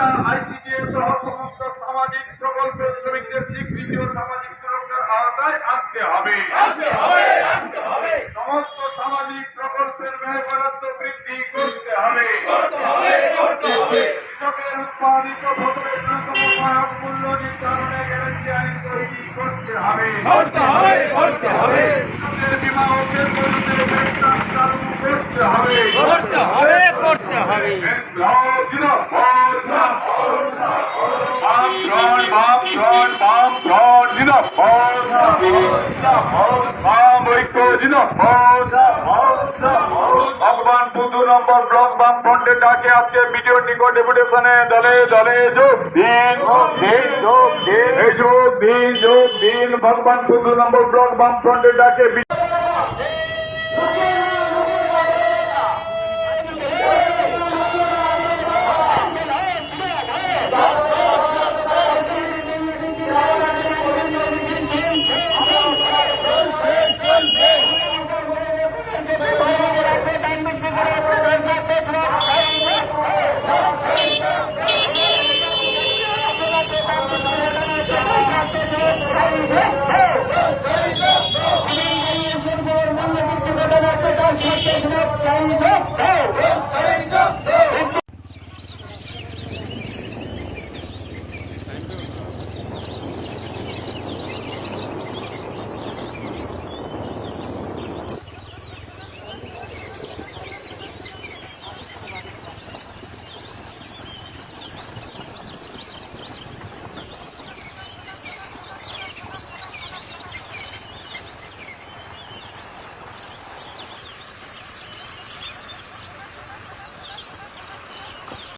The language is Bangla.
তথা আইসিডিএস সহ সমস্ত সামাজিক প্রকল্পের শ্রমিকদের স্বীকৃতি ও সামাজিক সুরক্ষার আওতায় আনতে হবে। সমস্ত সামাজিক প্রকল্পের ব্যয় বরাদ্দ বৃদ্ধি করতে হবে। কৃষকের উৎপাদিত ফসলের ন্যূনতম সহায়ক মূল্য নির্ধারণে গ্যারান্টি আইন তৈরি করতে হবে। কৃষকের বীমা ও ক্ষেত্রগুলিতে পেনশন চালু করতে হবে। ভগবান পুদু নম্বর ব্লক বামফ্রন্টের ডাকে আজকে ভিডিও নিকট ডেপুটেশনে দলে দলে যোগ দিন। যোগ দিন ভগবান পুদু নম্বর ব্লক বামফ্রন্টের ডাকে